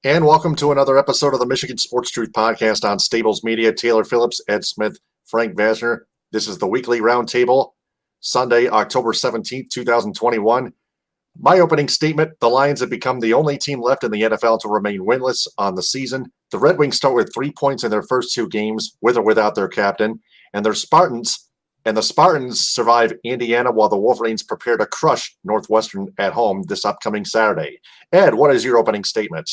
And welcome to another episode of the Michigan Sports Truth Podcast on Stables Media. Taylor Phillips, Ed Smith, Frank Vasner. This is the Weekly Roundtable, Sunday, October 17th, 2021. My opening statement, the Lions have become the only team left in the NFL to remain winless on the season. The Red Wings start with 3 points in their first two games, with or without their captain, and the Spartans survive Indiana while the Wolverines prepare to crush Northwestern at home this upcoming Saturday. Ed, what is your opening statement?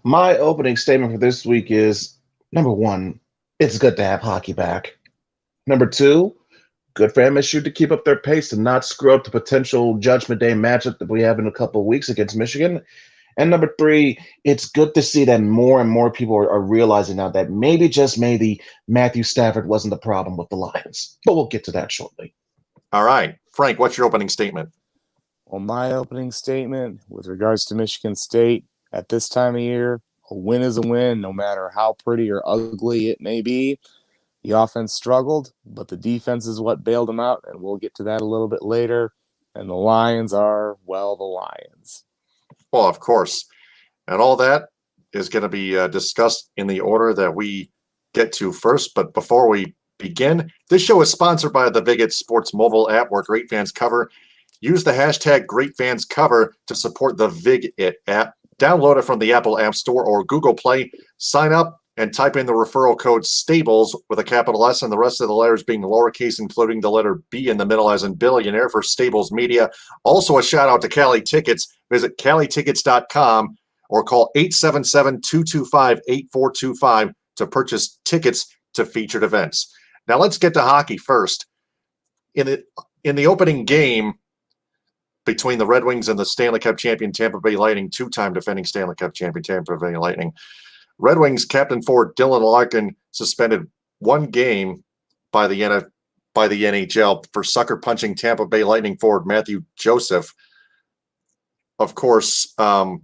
My opening statement for this week is, number one, it's good to have hockey back. Number two, good for MSU to keep up their pace and not screw up the potential Judgment Day matchup that we have in a couple of weeks against Michigan. And number three, it's good to see that more and more people are realizing now that maybe, just maybe, Matthew Stafford wasn't the problem with the Lions. But we'll get to that shortly. All right. Frank, what's your opening statement? Well, my opening statement with regards to Michigan State, at this time of year, a win is a win, no matter how pretty or ugly it may be. The offense struggled, but the defense is what bailed them out, and we'll get to that a little bit later. And the Lions are, well, the Lions. Well, of course. And all that is going to be discussed in the order that we get to first. But before we begin, this show is sponsored by the Bigoted Sports mobile app where great fans cover. Use the hashtag GreatFansCover to support the Bigoted app. Download it from the Apple App Store or Google Play. Sign up and type in the referral code STABLES with a capital S and the rest of the letters being lowercase, including the letter B in the middle as in billionaire for Stables Media. Also a shout out to Cali Tickets. Visit CaliTickets.com or call 877-225-8425 to purchase tickets to featured events. Now let's get to hockey first. In the opening game between the Red Wings and the Stanley Cup champion Tampa Bay Lightning, two-time defending Stanley Cup champion Tampa Bay Lightning, Red Wings captain forward Dylan Larkin suspended one game by the NHL for sucker punching Tampa Bay Lightning forward Mathieu Joseph. Of course, Dylan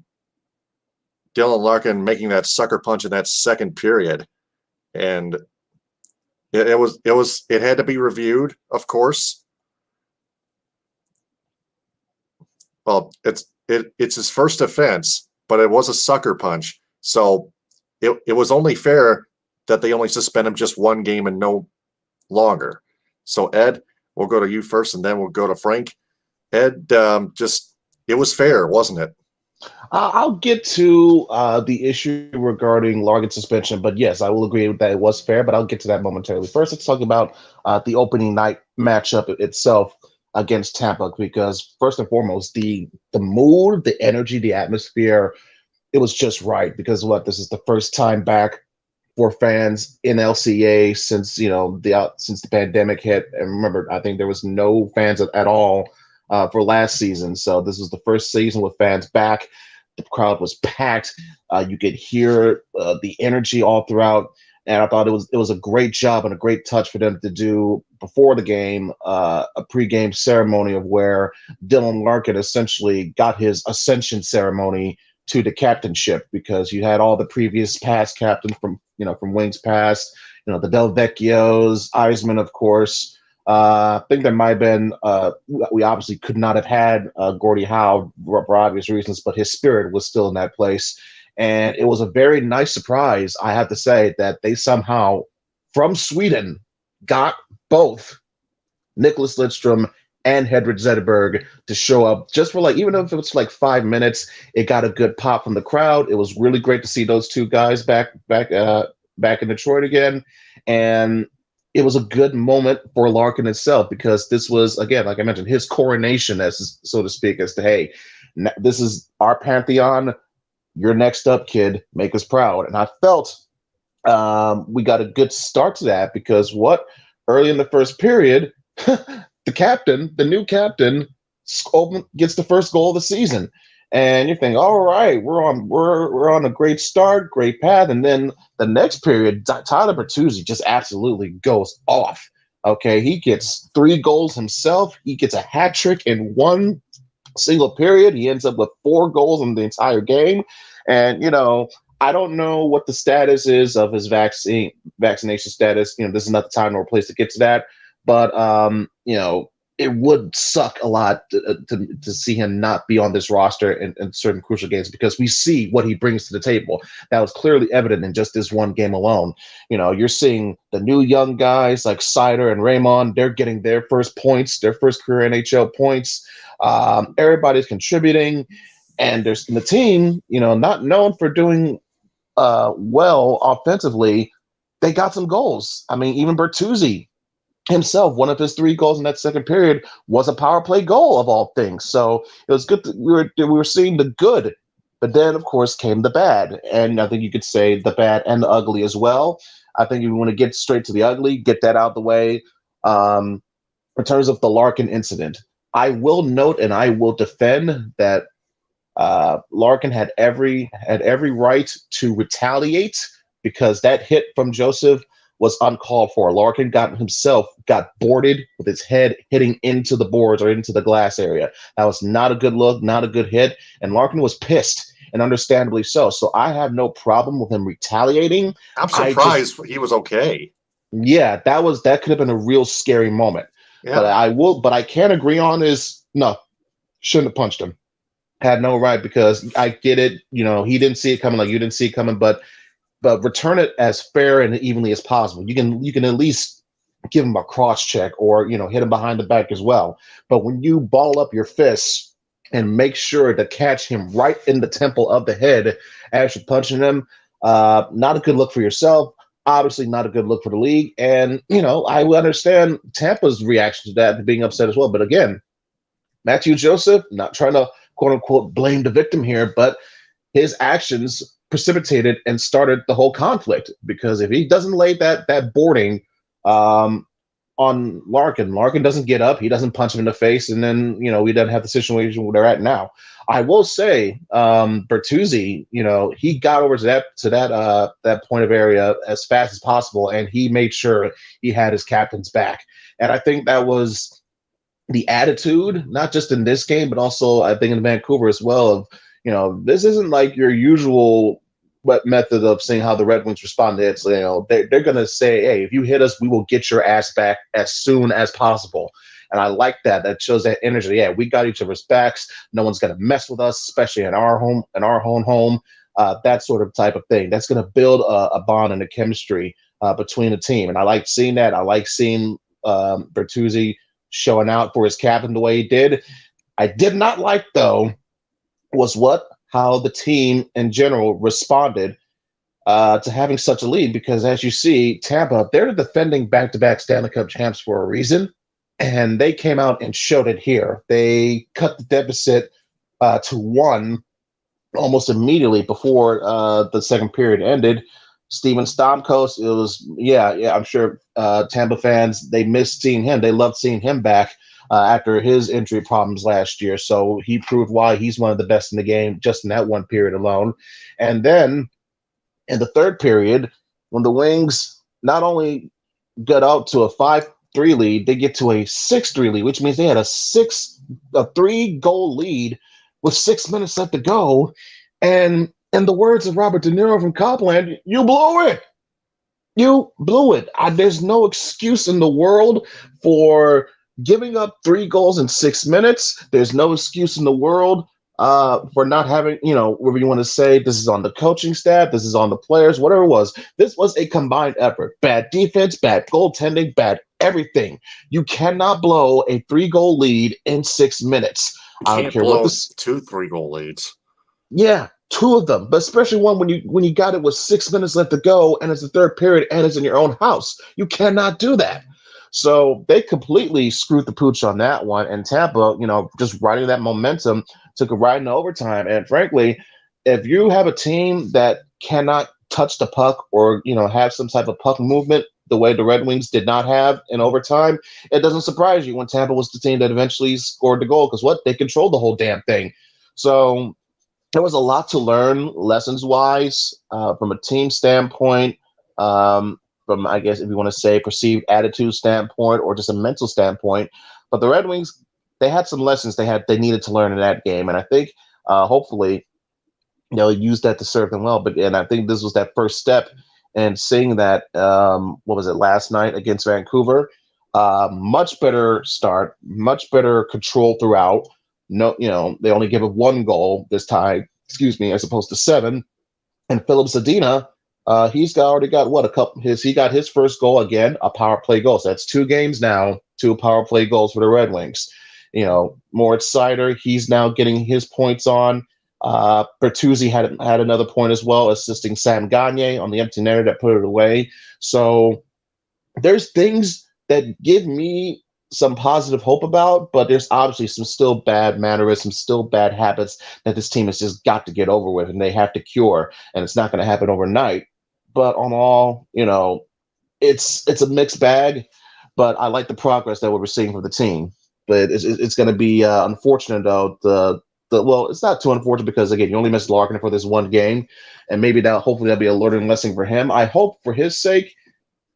Larkin making that sucker punch in that second period, and it had to be reviewed, of course. Well, it's his first offense, but it was a sucker punch. So it was only fair that they only suspend him just one game and no longer. So, Ed, we'll go to you first, and then we'll go to Frank. Ed, it was fair, wasn't it? I'll get to the issue regarding Larkin's suspension, but yes, I will agree that it was fair, but I'll get to that momentarily. First, let's talk about the opening night matchup itself against Tampa, because first and foremost, the mood, the energy, the atmosphere, it was just right, because this is the first time back for fans in LCA since the pandemic hit. And remember, I think there was no fans at all for last season, so this was the first season with fans back. The crowd was packed. You could hear the energy all throughout. And I thought it was a great job and a great touch for them to do before the game, a pregame ceremony of where Dylan Larkin essentially got his ascension ceremony to the captainship, because you had all the previous past captains from Wings past, the Delvecchios, Eisman, of course. I think there might have been, we obviously could not have had Gordie Howe for obvious reasons, but his spirit was still in that place. And it was a very nice surprise, I have to say, that they somehow, from Sweden, got both Nicholas Lidstrom and Hedvig Zetterberg to show up just for even if it was 5 minutes. It got a good pop from the crowd. It was really great to see those two guys back in Detroit again. And it was a good moment for Larkin itself, because this was, again, like I mentioned, his coronation, as so to speak, as to, hey, this is our Pantheon. You're next up, kid. Make us proud. And I felt we got a good start to that, because early in the first period, the new captain, gets the first goal of the season. And you're thinking, all right, we're on a great start, great path. And then the next period, Tyler Bertuzzi just absolutely goes off. Okay, he gets 3 goals himself. He gets a hat trick in one single period. He ends up with 4 goals in the entire game. And, I don't know what the status is of his vaccination status. This is not the time nor place to get to that. But, it would suck a lot to see him not be on this roster in certain crucial games, because we see what he brings to the table. That was clearly evident in just this one game alone. You're seeing the new young guys like Sider and Raymond. They're getting their first points, their first career NHL points. Everybody's contributing, and there's the team, not known for doing well offensively. They got some goals. I mean, even Bertuzzi himself, one of his 3 goals in that second period was a power play goal of all things. So it was good that we were seeing the good, but then of course came the bad, and I think you could say the bad and the ugly as well. I think if you want to get straight to the ugly, get that out of the way. In terms of the Larkin incident, I will note and I will defend that Larkin had every right to retaliate, because that hit from Joseph was uncalled for. Larkin got boarded with his head hitting into the boards or into the glass area. That was not a good look, not a good hit, and Larkin was pissed, and understandably so. So I have no problem with him retaliating. I'm surprised he was okay. Yeah, that could have been a real scary moment. Yeah. But I can't agree on is no, shouldn't have punched him. Had no right, because I get it. He didn't see it coming like you didn't see it coming, but return it as fair and evenly as possible. You can at least give him a cross check, or hit him behind the back as well. But when you ball up your fists and make sure to catch him right in the temple of the head as you're punching him, not a good look for yourself. Obviously not a good look for the league. And I would understand Tampa's reaction to that, being upset as well. But again, Mathieu Joseph, not trying to quote unquote blame the victim here, but his actions precipitated and started the whole conflict, because if he doesn't lay that boarding on Larkin doesn't get up, he doesn't punch him in the face, and then we don't have the situation where they're at now. I will say Bertuzzi, he got over to that point of area as fast as possible, and he made sure he had his captain's back. And I think that was the attitude, not just in this game, but also I think in Vancouver as well, of this isn't like your usual method of seeing how the Red Wings respond to it. So, they're going to say, hey, if you hit us, we will get your ass back as soon as possible. And I like that. That shows that energy. Yeah, we got each other's backs. No one's going to mess with us, especially in our own home. That sort of type of thing. That's going to build a bond and a chemistry between the team. And I like seeing that. I like seeing Bertuzzi showing out for his captain the way he did. I did not like, though, was how the team in general responded to having such a lead, because as you see, Tampa, they're defending back-to-back Stanley Cup champs for a reason, and they came out and showed it here. They cut the deficit to 1 almost immediately before the second period ended. Steven Stamkos, it was, I'm sure Tampa fans, they missed seeing him. They loved seeing him back after his injury problems last year. So he proved why he's one of the best in the game just in that one period alone. And then in the third period, when the Wings not only got out to a 5-3 lead, they get to a 6-3 lead, which means they had a 3-goal lead with 6 minutes left to go. And in the words of Robert De Niro from Copland, you blew it. You blew it. There's no excuse in the world for giving up 3 goals in 6 minutes. There's no excuse in the world for not having, whatever you want to say, this is on the coaching staff, this is on the players, whatever it was. This was a combined effort. Bad defense, bad goaltending, bad everything. You cannot blow a 3-goal lead in 6 minutes. I don't care what this 2 3-goal leads. Yeah, 2 of them, but especially one when you got it with 6 minutes left to go, and it's the third period, and it's in your own house. You cannot do that. So they completely screwed the pooch on that one, and Tampa, just riding that momentum, took a ride in overtime. And frankly, if you have a team that cannot touch the puck or have some type of puck movement the way the Red Wings did not have in overtime, it doesn't surprise you when Tampa was the team that eventually scored the goal, because they controlled the whole damn thing. So there was a lot to learn lessons-wise from a team standpoint, from, I guess, if you want to say, perceived attitude standpoint or just a mental standpoint. But the Red Wings, they had some lessons they needed to learn in that game. And I think hopefully they'll use that to serve them well. And I think this was that first step in seeing that, last night against Vancouver. Much better start, much better control throughout. No, they only give up 1 goal this time, as opposed to 7. And Philip Zadina, already got what, he got his first goal again, a power play goal. So that's 2 games now, 2 power play goals for the Red Wings. Moritz Seider, he's now getting his points on. Bertuzzi had another point as well, assisting Sam Gagner on the empty netter that put it away. So there's things that give me some positive hope about, but there's obviously some still bad mannerisms, still bad habits that this team has just got to get over with, and they have to cure, and it's not going to happen overnight. But on all, it's a mixed bag, but I like the progress that we're seeing from the team. But it's going to be unfortunate, though. Well, it's not too unfortunate because, again, you only missed Larkin for this 1 game, and maybe hopefully that'll be a learning lesson for him. I hope for his sake,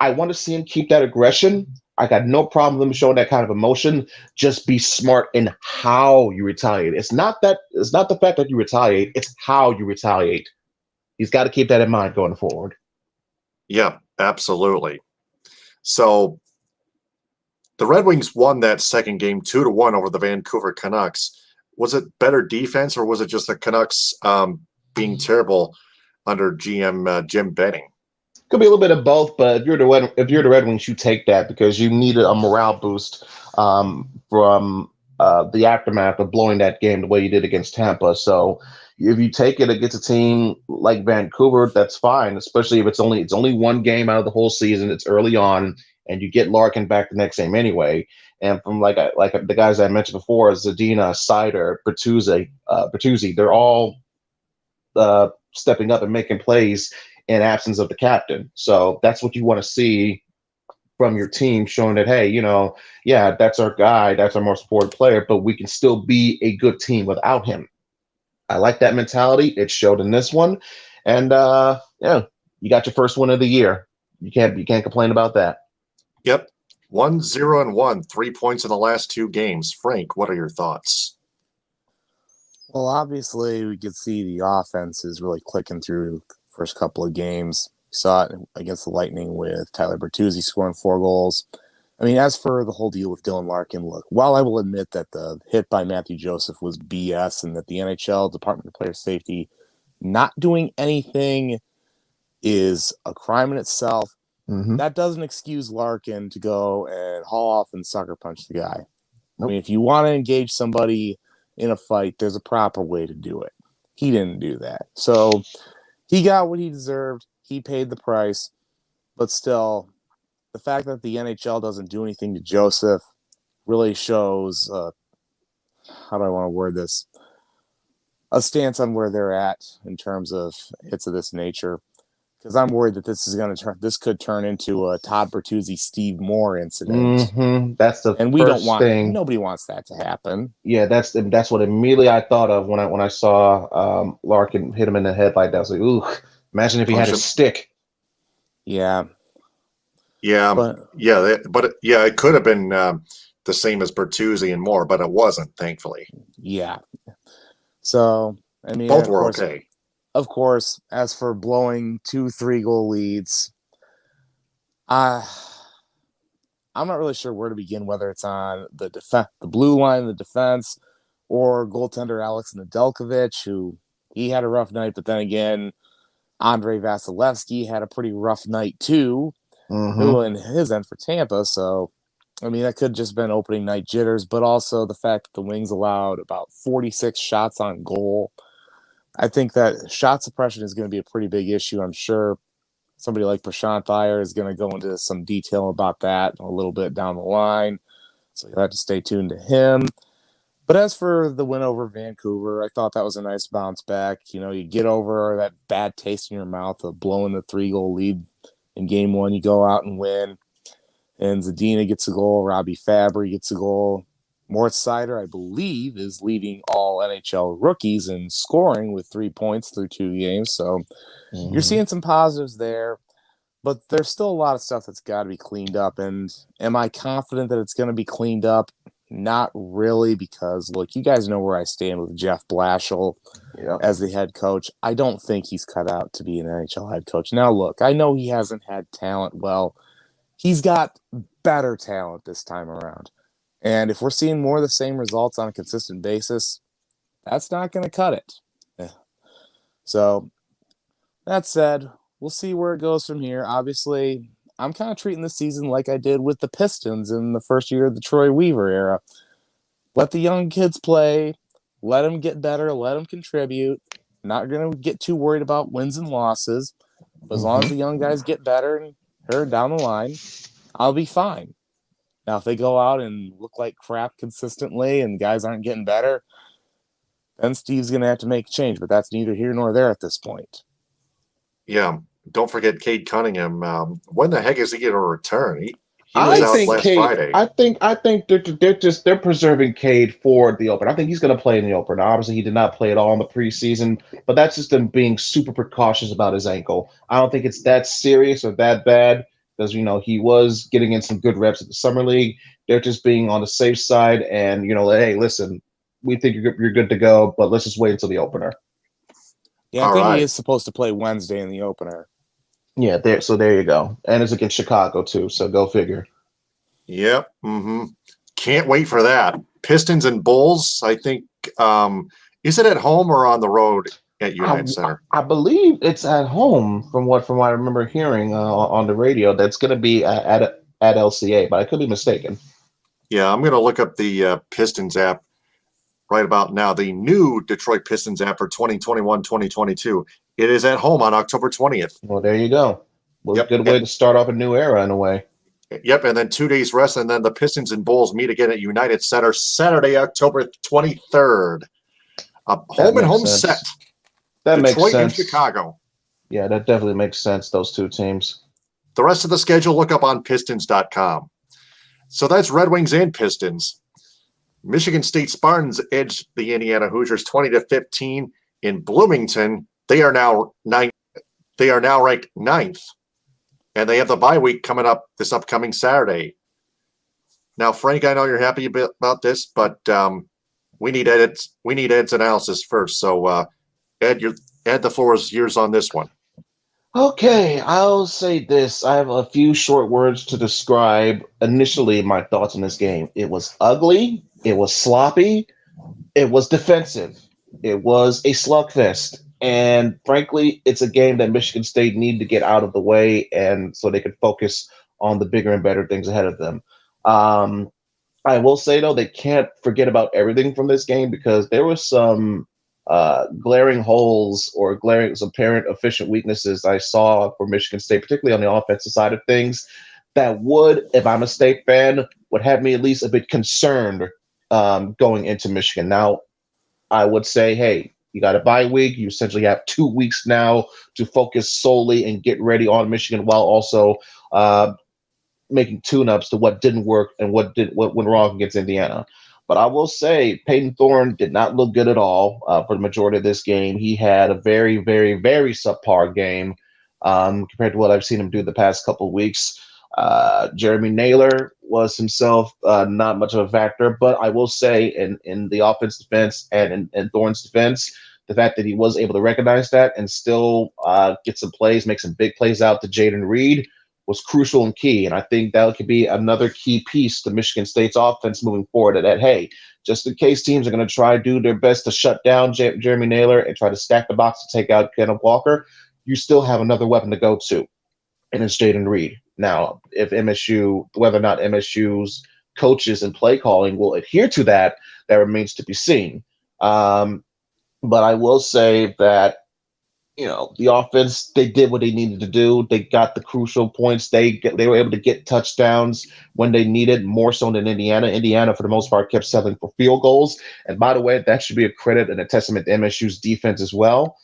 I want to see him keep that aggression. I got no problem with him showing that kind of emotion. Just be smart in how you retaliate. It's not the fact that you retaliate, it's how you retaliate. He's got to keep that in mind going forward. Yeah, absolutely. So the Red Wings won that second game 2-1 over the Vancouver Canucks. Was it better defense, or was it just the Canucks being terrible under GM Jim Benning? Could be a little bit of both, but if you're the Red Wings, you take that because you needed a morale boost from the aftermath of blowing that game the way you did against Tampa. So if you take it against a team like Vancouver, that's fine, especially if it's only 1 game out of the whole season. It's early on, and you get Larkin back the next game anyway. And from like the guys I mentioned before, Zadina, Seider, Bertuzzi, they're all stepping up and making plays in absence of the captain. So that's what you want to see from your team, showing that, hey, that's our guy, that's our most important player, but we can still be a good team without him. I like that mentality. It showed in this one. And you got your first win of the year. You can't complain about that. Yep. 1-0-1, 3 points in the last 2 games. Frank, what are your thoughts? Well, obviously, we could see the offense is really clicking through the first couple of games. We saw it against the Lightning with Tyler Bertuzzi scoring 4 goals. I mean, as for the whole deal with Dylan Larkin, look, while I will admit that the hit by Mathieu Joseph was BS and that the NHL Department of Player Safety not doing anything is a crime in itself, that doesn't excuse Larkin to go and haul off and sucker punch the guy. Nope. I mean, if you want to engage somebody in a fight, there's a proper way to do it. He didn't do that. So he got what he deserved. He paid the price. But still, the fact that the NHL doesn't do anything to Joseph really shows, how do I want to word this? A stance on where they're at in terms of hits of this nature. Because I'm worried that this could turn into a Todd Bertuzzi, Steve Moore incident. That's the and we first don't want thing. Nobody wants that to happen. Yeah, that's what immediately I thought of when I saw Larkin hit him in the head like that. I was like, ooh, imagine if he had a stick. Yeah. Yeah, it could have been the same as Bertuzzi and Moore, but it wasn't, thankfully. Yeah. So, I mean, both were okay. Of course, as for blowing 2-3 goal leads, I'm not really sure where to begin, whether it's on the blue line, the defense, or goaltender Alex Nedeljkovic, who he had a rough night, but then again, Andrei Vasilevsky had a pretty rough night too, who in his end for Tampa. So, I mean, that could just been opening night jitters, but also the fact that the Wings allowed about 46 shots on goal. I think that shot suppression is going to be a pretty big issue. I'm sure somebody like Prashant Iyer is going to go into some detail about that a little bit down the line. So you'll have to stay tuned to him. But as for the win over Vancouver, I thought that was a nice bounce back. You get over that bad taste in your mouth of blowing the 3-goal lead in game 1. You go out and win. And Zadina gets a goal. Robbie Fabry gets a goal. Moritz Seider, I believe, is leading all NHL rookies in scoring with 3 points through 2 games. So you're seeing some positives there, but there's still a lot of stuff that's got to be cleaned up. And am I confident that it's going to be cleaned up? Not really, because, look, you guys know where I stand with Jeff Blashill as the head coach. I don't think he's cut out to be an NHL head coach. Now, look, I know he hasn't had talent. Well, he's got better talent this time around. And if we're seeing more of the same results on a consistent basis, that's not going to cut it. So, that said, we'll see where it goes from here. Obviously, I'm kind of treating this season like I did with the Pistons in the first year of the Troy Weaver era. Let the young kids play. Let them get better. Let them contribute. Not going to get too worried about wins and losses. But as long as the young guys get better and hurt down the line, I'll be fine. Now, if they go out and look like crap consistently and guys aren't getting better, then Steve's going to have to make a change. But that's neither here nor there at this point. Yeah. Don't forget Cade Cunningham. When the heck is he going to return? He was out last Friday. I think they're preserving Cade for the opener. I think he's going to play in the opener. Obviously, he did not play at all in the preseason, but that's just them being super precautious about his ankle. I don't think it's that serious or that bad because he was getting in some good reps at the summer league. They're just being on the safe side, and hey, listen, we think you're good to go, but let's just wait until the opener. Yeah, I think he is supposed to play Wednesday in the opener. Yeah, there you go. And it's against Chicago, too, so go figure. Yep. Mm-hmm. Can't wait for that. Pistons and Bulls, I think. Is it at home or on the road at United Center? I believe it's at home from what I remember hearing on the radio. That's going to be at LCA, but I could be mistaken. Yeah, I'm going to look up the Pistons app right about now. The new Detroit Pistons app for 2021-2022. It is at home on October 20th. Well, there you go. Well, good way to start off a new era in a way. Yep, and then 2 days rest, and then the Pistons and Bulls meet again at United Center Saturday, October 23rd. Home and home set. That makes sense. Detroit and Chicago. Yeah, that definitely makes sense, those two teams. The rest of the schedule, look up on Pistons.com. So that's Red Wings and Pistons. Michigan State Spartans edged the Indiana Hoosiers 20-15 in Bloomington. They are now ranked 9th, and they have the bye week coming up this upcoming Saturday. Now, Frank, I know you're happy about this, but we need Ed's analysis first. So, Ed, the floor is yours on this one. Okay, I'll say this. I have a few short words to describe initially my thoughts on this game. It was ugly. It was sloppy. It was defensive. It was a slugfest. And frankly, it's a game that Michigan State needed to get out of the way and so they could focus on the bigger and better things ahead of them. I will say, though, they can't forget about everything from this game because there were some glaring holes or some apparent efficient weaknesses I saw for Michigan State, particularly on the offensive side of things, that would, if I'm a State fan, would have me at least a bit concerned going into Michigan. Now, I would say, hey, you got a bye week. You essentially have 2 weeks now to focus solely and get ready on Michigan while also making tune-ups to what didn't work and what went wrong against Indiana. But I will say Peyton Thorne did not look good at all for the majority of this game. He had a very, very, very subpar game compared to what I've seen him do the past couple of weeks. Jeremy Naylor was himself not much of a factor, but I will say in the offense defense and in Thorne's defense, the fact that he was able to recognize that and still get some plays, make some big plays out to Jaden Reed was crucial and key. And I think that could be another key piece to Michigan State's offense moving forward, that, hey, just in case teams are going to try to do their best to shut down Jeremy Naylor and try to stack the box to take out Kenneth Walker, you still have another weapon to go to, and it's Jaden Reed. Now, if whether or not MSU's coaches and play calling will adhere to that remains to be seen. But I will say that, the offense, they did what they needed to do. They got the crucial points. They were able to get touchdowns when they needed, more so than Indiana. Indiana, for the most part, kept settling for field goals. And by the way, that should be a credit and a testament to MSU's defense as well.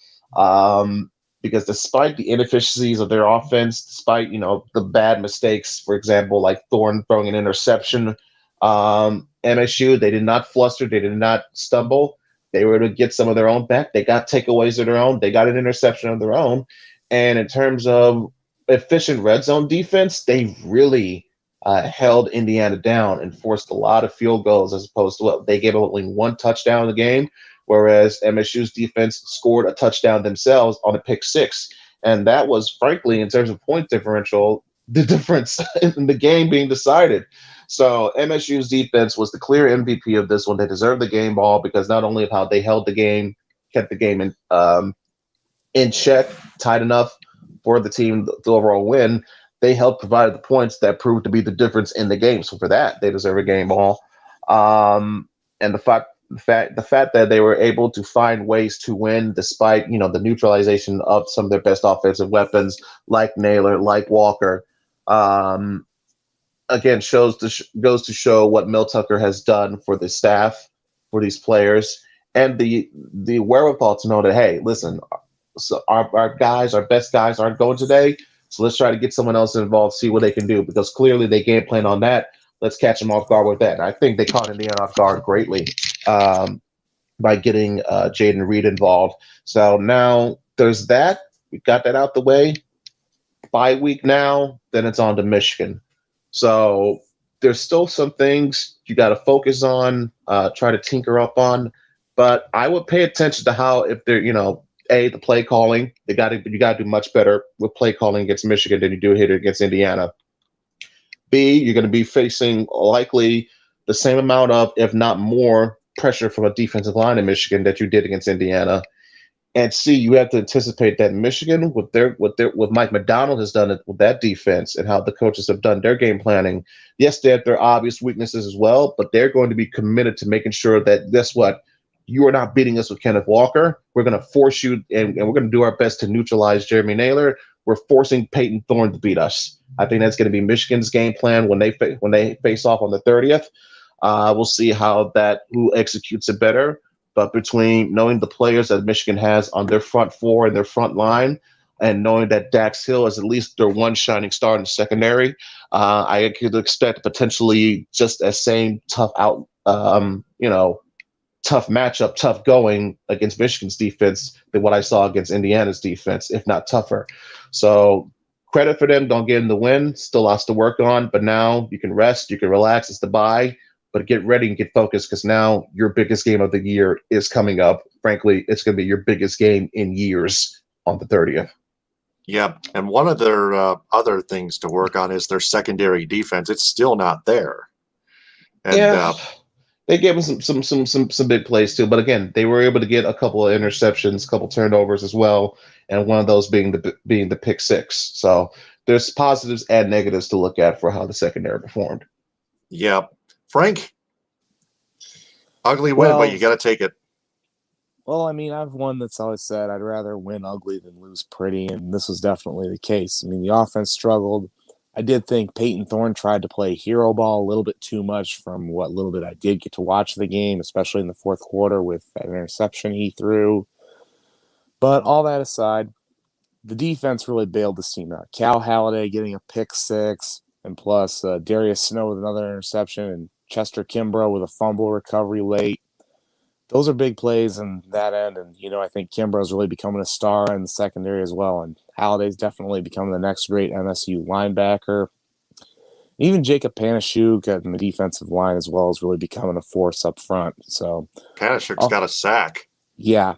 Because despite the inefficiencies of their offense, despite, the bad mistakes, for example, like Thorne throwing an interception, MSU, they did not fluster. They did not stumble. They were able to get some of their own back. They got takeaways of their own. They got an interception of their own. And in terms of efficient red zone defense, they really held Indiana down and forced a lot of field goals as opposed to they gave up only one touchdown in the game, whereas MSU's defense scored a touchdown themselves on a pick six. And that was, frankly, in terms of point differential, the difference in the game being decided. So MSU's defense was the clear MVP of this one. They deserved the game ball because not only of how they held the game, kept the game in check, tight enough for the team to overall win, they helped provide the points that proved to be the difference in the game. So for that, they deserve a game ball. And the fact that they were able to find ways to win despite the neutralization of some of their best offensive weapons like Naylor, like Walker, um, again goes to show what Mel Tucker has done for the staff, for these players, and the wherewithal to know that, hey, listen, so our best guys aren't going today, so let's try to get someone else involved, see what they can do, because clearly they game plan on that. Let's catch them off guard with that. And I think they caught Indiana off guard greatly by getting Jaden Reed involved. So now there's that. We got that out the way. Bye week now, then it's on to Michigan. So there's still some things you got to focus on, try to tinker up on, but I would pay attention to how, if they're, the play calling, you got to do much better with play calling against Michigan than you do here against Indiana. B, you're going to be facing likely the same amount of, if not more, pressure from a defensive line in Michigan that you did against Indiana. And C, you have to anticipate that Michigan, what Mike McDonald has done with that defense and how the coaches have done their game planning. Yes, they have their obvious weaknesses as well, but they're going to be committed to making sure that, guess what, you are not beating us with Kenneth Walker. We're going to force you, and we're going to do our best to neutralize Jeremy Naylor. We're forcing Peyton Thorne to beat us. I think that's going to be Michigan's game plan when they face off on the 30th. We'll see who executes it better. But between knowing the players that Michigan has on their front four and their front line, and knowing that Dax Hill is at least their one shining star in the secondary, I could expect potentially just as same tough matchup, tough going against Michigan's defense than what I saw against Indiana's defense, if not tougher. So credit for them. Don't get in the win. Still lots to work on, but now you can rest, you can relax. It's the bye. But get ready and get focused, because now your biggest game of the year is coming up. Frankly, it's going to be your biggest game in years on the 30th. Yeah, and one of their other things to work on is their secondary defense. It's still not there. And they gave them some big plays too. But again, they were able to get a couple of interceptions, a couple turnovers as well, and one of those being the pick six. So there's positives and negatives to look at for how the secondary performed. Yeah. Frank, ugly win, but you got to take it. Well, I mean, I've one that's always said I'd rather win ugly than lose pretty, and this was definitely the case. I mean, the offense struggled. I did think Peyton Thorne tried to play hero ball a little bit too much from what little bit I did get to watch the game, especially in the fourth quarter with that interception he threw. But all that aside, the defense really bailed this team out. Cal Halliday getting a pick six, and plus Darius Snow with another interception, and Chester Kimbrough with a fumble recovery late. Those are big plays in that end, and I think Kimbrough's really becoming a star in the secondary as well, and Halliday's definitely becoming the next great MSU linebacker. Even Jacob Panashuk in the defensive line as well is really becoming a force up front. So Panashuk's got a sack. Yeah.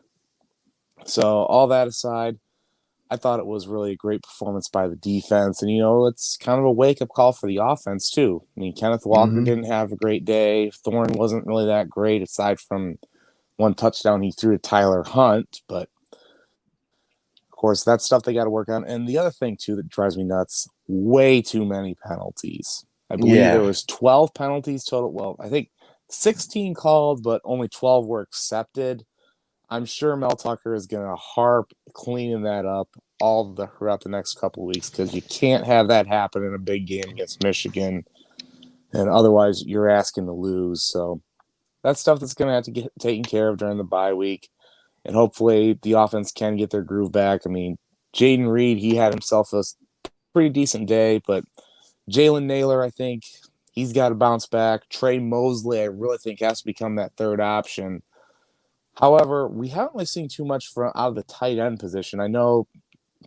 So all that aside, I thought it was really a great performance by the defense. And, it's kind of a wake-up call for the offense, too. I mean, Kenneth Walker didn't have a great day. Thorne wasn't really that great, aside from one touchdown he threw to Tyler Hunt. But, of course, that's stuff they got to work on. And the other thing, too, that drives me nuts, way too many penalties. I believe there was 12 penalties total. Well, I think 16 called, but only 12 were accepted. I'm sure Mel Tucker is going to harp cleaning that up throughout the next couple of weeks, because you can't have that happen in a big game against Michigan, and otherwise you're asking to lose. So that's stuff that's going to have to get taken care of during the bye week, and hopefully the offense can get their groove back. I mean, Jaden Reed, he had himself a pretty decent day, but Jalen Naylor, I think he's got to bounce back. Trey Mosley, I really think, has to become that third option. However, we haven't really seen too much out of the tight end position. I know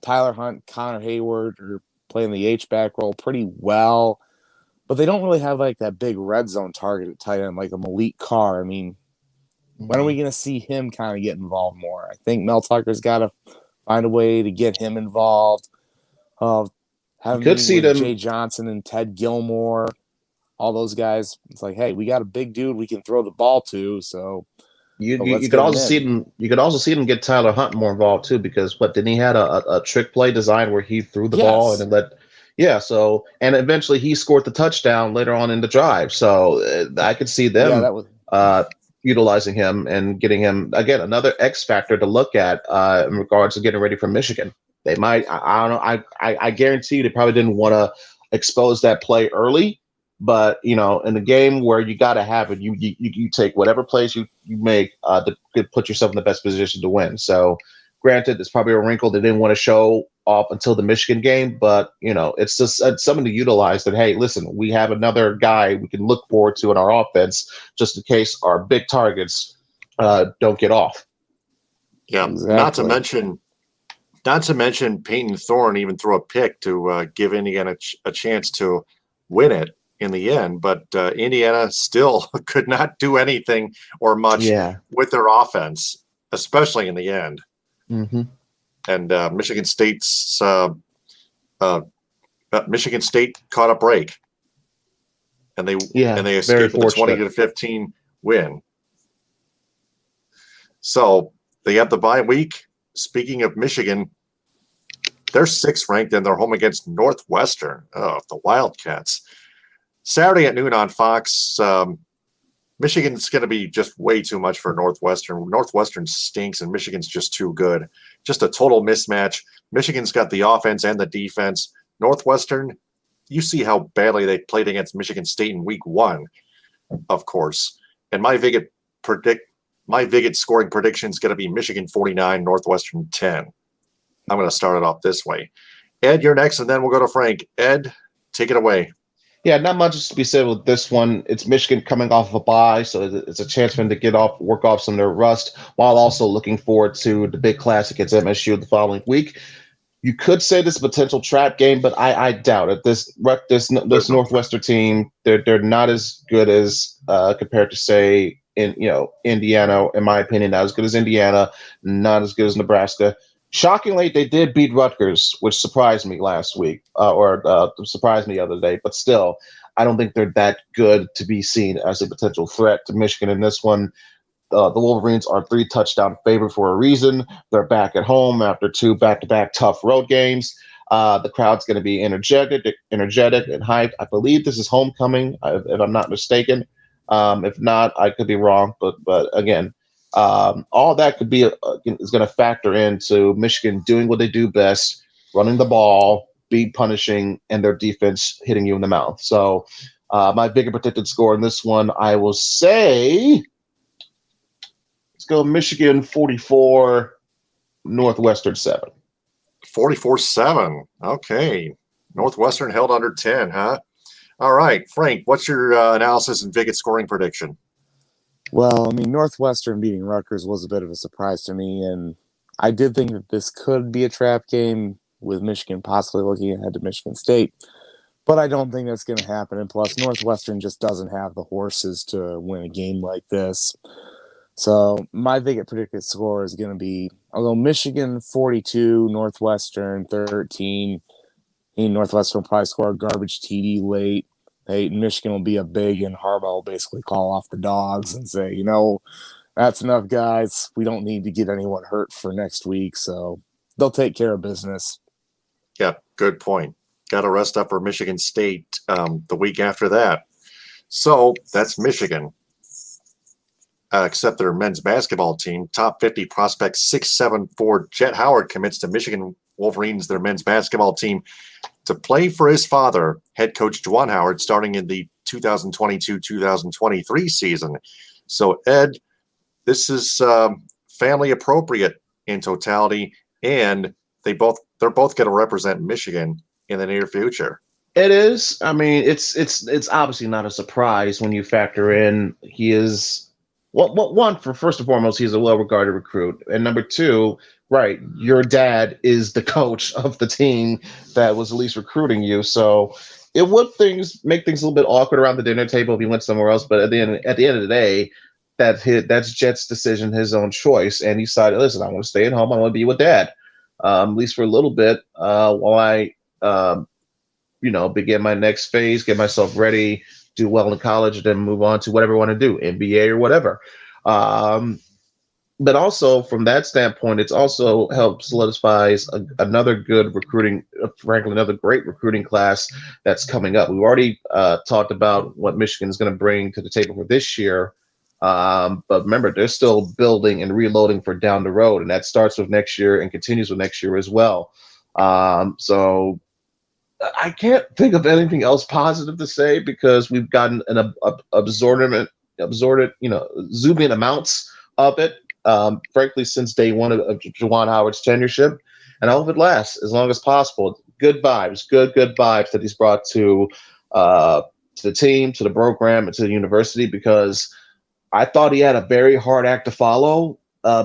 Tyler Hunt, Connor Hayward are playing the H-back role pretty well, but they don't really have like that big red zone target at tight end like a Malik Carr. I mean, when are we going to see him kind of get involved more? I think Mel Tucker's got to find a way to get him involved. have You him could meeting see with them. Jay Johnson and Ted Gilmore, all those guys. It's like, hey, we got a big dude we can throw the ball to, so let's You could get him also see in. them. You could also see them get Tyler Hunt more involved too, because then he had a trick play design where he threw the ball and Yes. then so and eventually he scored the touchdown later on in the drive. So I could see Yeah, them that was utilizing him and getting him again another X factor to look at in regards to getting ready for Michigan. They might. I don't know. I guarantee they probably didn't want to expose that play early. But in the game where you got to have it, you take whatever plays you make to put yourself in the best position to win. So, granted, it's probably a wrinkle they didn't want to show off until the Michigan game, but it's just something to utilize. That hey, listen, we have another guy we can look forward to in our offense, just in case our big targets don't get off. Yeah, exactly. Not to mention Peyton Thorne even threw a pick to give Indiana a chance to win it in the end, but Indiana still could not do anything or much with their offense, especially in the end. Mm-hmm. And Michigan State caught a break, and they escaped with a 20-15 win. So they have the bye week. Speaking of Michigan, they're 6th ranked and they're home against Northwestern. Oh, the Wildcats. Saturday at noon on Fox. Michigan's going to be just way too much for Northwestern. Northwestern stinks and Michigan's just too good. Just a total mismatch. Michigan's got the offense and the defense. Northwestern, you see how badly they played against Michigan State in week 1, of course. And my Viget scoring prediction is going to be Michigan 49, Northwestern 10. I'm going to start it off this way. Ed, you're next, and then we'll go to Frank. Ed, take it away. Yeah, not much to be said with this one. It's Michigan coming off of a bye, so it's a chance for them to work off some of their rust, while also looking forward to the big classic against MSU the following week. You could say this is a potential trap game, but I doubt it. This Northwestern team, they're not as good as compared to say Indiana, in my opinion, not as good as Indiana, not as good as Nebraska. Shockingly, they did beat Rutgers, which surprised me last week, or surprised me the other day. But still, I don't think they're that good to be seen as a potential threat to Michigan in this one. The Wolverines are 3-touchdown favorite for a reason. They're back at home after 2 back-to-back tough road games. The crowd's going to be energetic and hyped. I believe this is homecoming, if I'm not mistaken. If not, I could be wrong. But again, all that could be is going to factor into Michigan doing what they do best, running the ball, beat punishing, and their defense hitting you in the mouth. So my bigger predicted score in this one, I will say, let's go Michigan 44, Northwestern 7. 44-7. Okay. Northwestern held under 10, huh? All right. Frank, what's your analysis and Viget scoring prediction? Well, I mean, Northwestern beating Rutgers was a bit of a surprise to me, and I did think that this could be a trap game with Michigan possibly looking ahead to Michigan State, but I don't think that's going to happen. And plus, Northwestern just doesn't have the horses to win a game like this. So my Viget predicted score is going to be, I'll go Michigan 42, Northwestern 13. Northwestern will probably score a garbage TD late. Michigan will be a big, and Harbaugh will basically call off the dogs and say, that's enough, guys. We don't need to get anyone hurt for next week, so they'll take care of business. Yeah, good point. Got to rest up for Michigan State the week after that. So that's Michigan. Except their men's basketball team, top 50 prospect 6'7" Jet Howard commits to Michigan Wolverines, their men's basketball team, to play for his father, head coach Juwan Howard, starting in the 2022-2023 season. So, Ed, this is family appropriate in totality, and they're both going to represent Michigan in the near future. It is. I mean, it's obviously not a surprise when you factor in he is. Well, first and foremost, he's a well-regarded recruit, and number two, right, your dad is the coach of the team that was at least recruiting you. So it would make things a little bit awkward around the dinner table if he went somewhere else. But at the end of the day, that's Jet's decision, his own choice, and he decided, listen, I want to stay at home. I want to be with Dad, at least for a little bit, while I begin my next phase, get myself ready, do well in college, and then move on to whatever I want to do, NBA or whatever. But also from that standpoint, it's also helped solidifies another good recruiting, frankly, another great recruiting class that's coming up. We've already talked about what Michigan is going to bring to the table for this year. But remember, they're still building and reloading for down the road, and that starts with next year and continues with next year as well. So I can't think of anything else positive to say because we've gotten an absorbent amounts of it. Frankly, since day one of Juwan Howard's tenureship, and I hope it lasts as long as possible. Good vibes, good vibes that he's brought to the team, to the program, and to the university. Because I thought he had a very hard act to follow,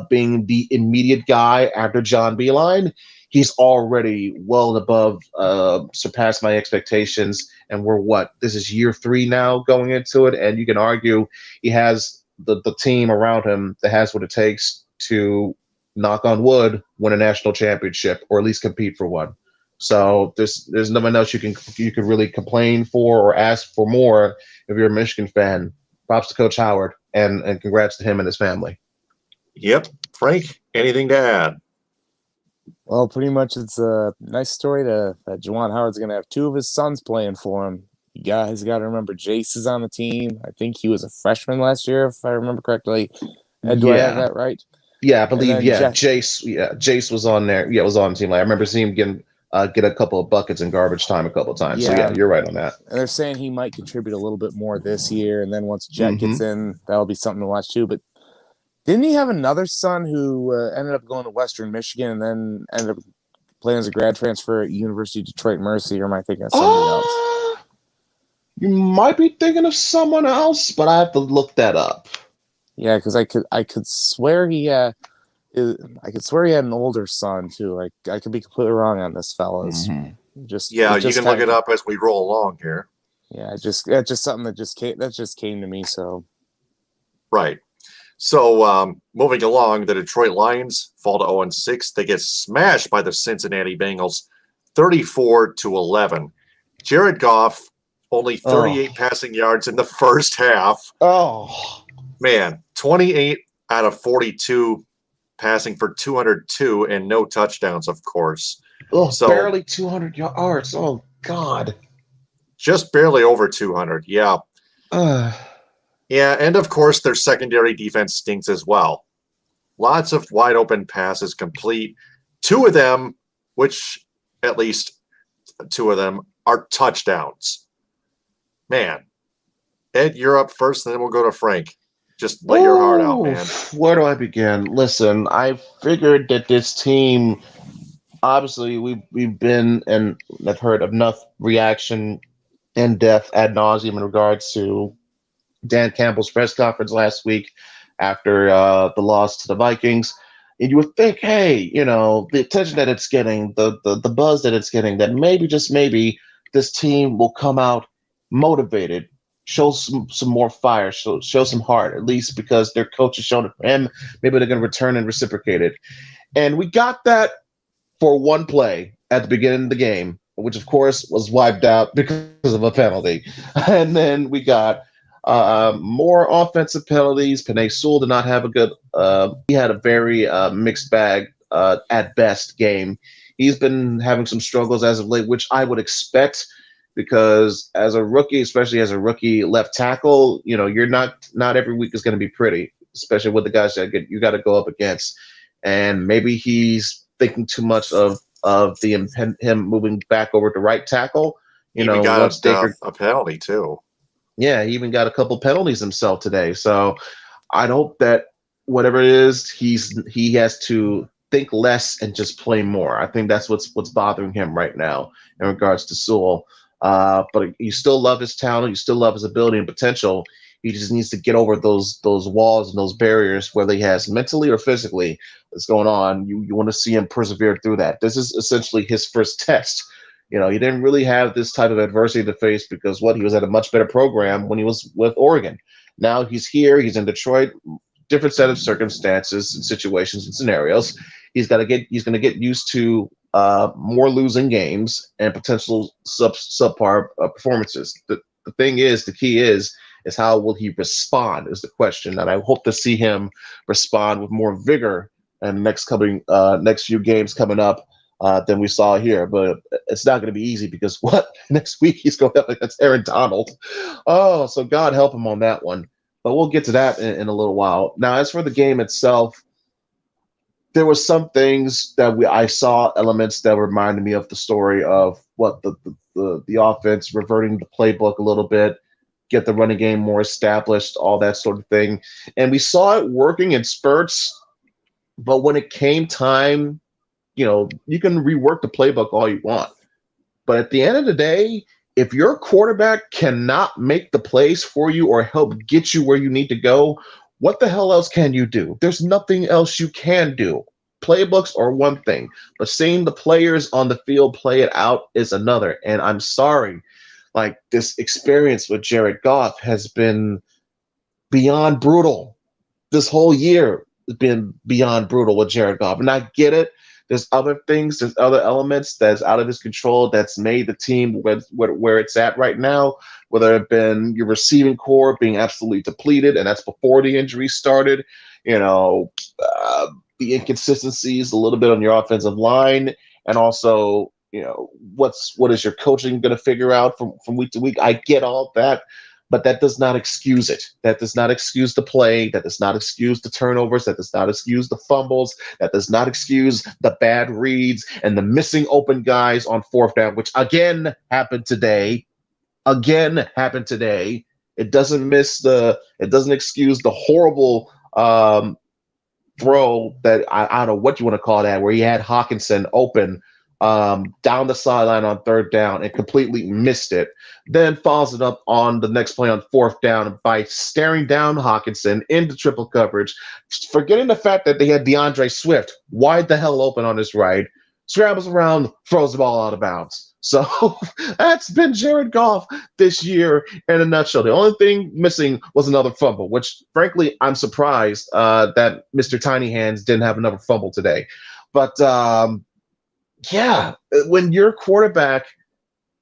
being the immediate guy after John Beilein. He's already well above, surpassed my expectations, and this is year 3 now going into it, and you can argue he has the team around him that has what it takes to, knock on wood, win a national championship or at least compete for one. So there's no one else you can really complain for or ask for more if you're a Michigan fan. Props to Coach Howard and congrats to him and his family. Yep. Frank, anything to add? Well, pretty much it's a nice story that Juwan Howard's going to have 2 of his sons playing for him. You guys got to remember Jace is on the team. I think he was a freshman last year, if I remember correctly. Do I have that right? Yeah, I believe, Jace was on there. Yeah, was on the team. I remember seeing him get a couple of buckets in garbage time a couple of times. Yeah. So, yeah, you're right on that. And they're saying he might contribute a little bit more this year, and then once Jet gets in, that'll be something to watch too. But didn't he have another son who ended up going to Western Michigan and then ended up playing as a grad transfer at University of Detroit Mercy, or am I thinking of somebody else? You might be thinking of someone else, but I have to look that up. Yeah, because I could swear he had an older son too. I could be completely wrong on this, fellas. You can look it up as we roll along here. Yeah, it's just something that just came to me. So right. So moving along, the Detroit Lions fall to 0-6. They get smashed by the Cincinnati Bengals, 34-11. Jared Goff, only 38 passing yards in the first half. Oh, man, 28 out of 42 passing for 202 and no touchdowns, of course. Oh, so, barely 200 yards. Oh, God. Just barely over 200, yeah. Yeah, and of course, their secondary defense stinks as well. Lots of wide open passes complete. 2 of them, which at least 2 of them, are touchdowns. Man, Ed, you're up first, and then we'll go to Frank. Just let your heart out, man. Where do I begin? Listen, I figured that this team, obviously, we've been and have heard enough reaction in depth ad nauseum in regards to Dan Campbell's press conference last week after the loss to the Vikings. And you would think, hey, the attention that it's getting, the buzz that it's getting, that maybe, just maybe, this team will come out motivated, show some more fire, show some heart, at least because their coach has shown it for him. Maybe they're going to return and reciprocate it. And we got that for one play at the beginning of the game, which, of course, was wiped out because of a penalty. And then we got more offensive penalties. Penei Sewell did not have a good he had a very mixed bag at best game. He's been having some struggles as of late, which I would expect, because as a rookie, especially as a rookie left tackle, you're not every week is going to be pretty, especially with the guys that you got to go up against. And maybe he's thinking too much of him moving back over to right tackle. Got a penalty too. Yeah, he even got a couple penalties himself today. So I hope that whatever it is, he has to think less and just play more. I think that's what's bothering him right now in regards to Sewell. But you still love his talent, you still love his ability and potential. He just needs to get over those walls and those barriers, whether he has mentally or physically that's going on. You want to see him persevere through that. This is essentially his first test. He didn't really have this type of adversity to face because he was at a much better program when he was with Oregon. Now he's here, he's in Detroit, different set of circumstances and situations and scenarios. He's going to get used to more losing games and potential subpar performances. The key is how will he respond is the question, and I hope to see him respond with more vigor in the next few games coming up than we saw here. But it's not going to be easy because next week he's going up against Aaron Donald. Oh, so God help him on that one. But we'll get to that in a little while. Now, as for the game itself, there were some things that I saw elements that reminded me of the story of what the offense reverting the playbook a little bit, get the running game more established, all that sort of thing. And we saw it working in spurts, but when it came time, you can rework the playbook all you want. But at the end of the day, if your quarterback cannot make the plays for you or help get you where you need to go, what the hell else can you do? There's nothing else you can do. Playbooks are one thing, but seeing the players on the field play it out is another. And I'm sorry, like, this experience with Jared Goff has been beyond brutal. This whole year has been beyond brutal with Jared Goff. And I get it. There's other things, there's other elements that's out of his control that's made the team where it's at right now, whether it been your receiving core being absolutely depleted, and that's before the injury started, the inconsistencies a little bit on your offensive line, and also, what is your coaching going to figure out from week to week? I get all that. But that does not excuse it. That does not excuse the play. That does not excuse the turnovers. That does not excuse the fumbles. That does not excuse the bad reads and the missing open guys on fourth down, which again happened today. It doesn't excuse the horrible throw that I don't know what you want to call that, where he had Hawkinson open down the sideline on third down and completely missed it. Then follows it up on the next play on fourth down by staring down Hawkinson into triple coverage, forgetting the fact that they had DeAndre Swift wide the hell open on his right, scrambles around, throws the ball out of bounds. So that's been Jared Goff this year in a nutshell. The only thing missing was another fumble, which frankly I'm surprised that Mr. Tiny Hands didn't have another fumble today. But yeah, when your quarterback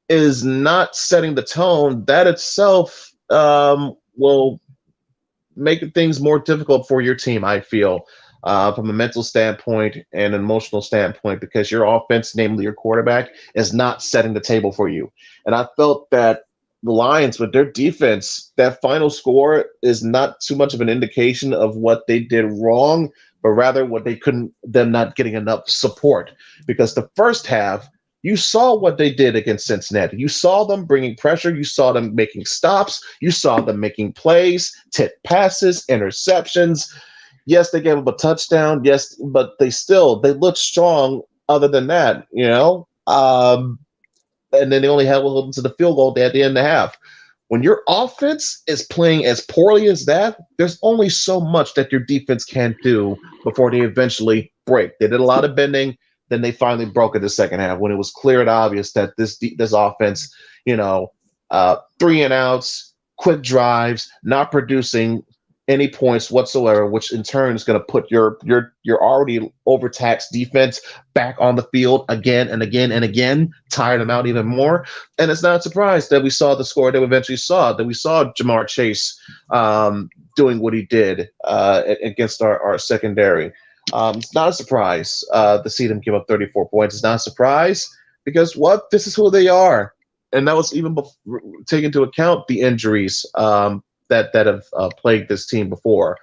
is not setting the tone, that itself will make things more difficult for your team, I feel, from a mental standpoint and an emotional standpoint, because your offense, namely your quarterback, is not setting the table for you. And I felt that the Lions, with their defense, that final score is not too much of an indication of what they did wrong, but rather what them not getting enough support. Because the first half, you saw what they did against Cincinnati. You saw them bringing pressure. You saw them making stops. You saw them making plays, tip passes, interceptions. Yes, they gave up a touchdown. Yes, but they looked strong other than that, and then they only held them to the field goal at the end of the half. When your offense is playing as poorly as that, there's only so much that your defense can do before they eventually break. They did a lot of bending, then they finally broke in the second half when it was clear and obvious that this offense, 3 and outs, quick drives, not producing any points whatsoever, which in turn is going to put your already overtaxed defense back on the field again and again and again, tire them out even more. And it's not a surprise that we saw the score that we eventually saw, that we saw Jamar Chase doing what he did against our secondary. It's not a surprise to see them give up 34 points. It's not a surprise because this is who they are. And that was even taking into account the injuries that have plagued this team before.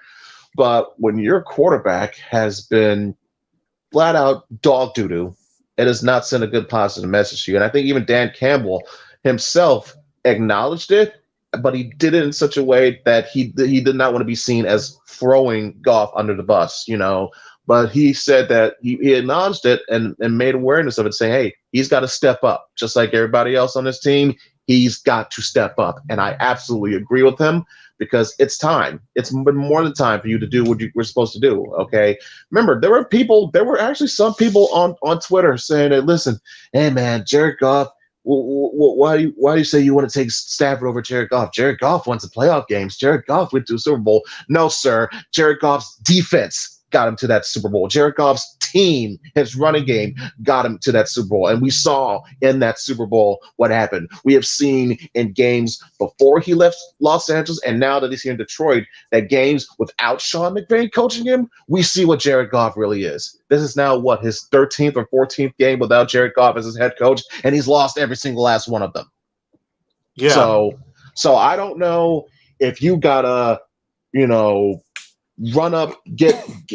But when your quarterback has been flat out dog doo-doo, it has not sent a good positive message to you. And I think even Dan Campbell himself acknowledged it, but he did it in such a way that he did not want to be seen as throwing Goff under the bus, But he said that he acknowledged it and made awareness of it, saying, hey, he's got to step up. Just like everybody else on this team, he's got to step up. And I absolutely agree with him because it's time. It's been more than time for you to do what you were supposed to do, okay? Remember, there were actually some people on Twitter saying that, listen, hey, man, Jared Goff, why do you say you want to take Stafford over Jared Goff? Jared Goff won some playoff games. Jared Goff went to a Super Bowl. No, sir. Jared Goff's defense got him to that Super Bowl. Jared Goff's team, his running game, got him to that Super Bowl. And we saw in that Super Bowl what happened. We have seen in games before he left Los Angeles and now that he's here in Detroit, that games without Sean McVay coaching him, we see what Jared Goff really is. This is now, his 13th or 14th game without Jared Goff as his head coach, and he's lost every single last one of them. Yeah. So I don't know if you gotta, run up,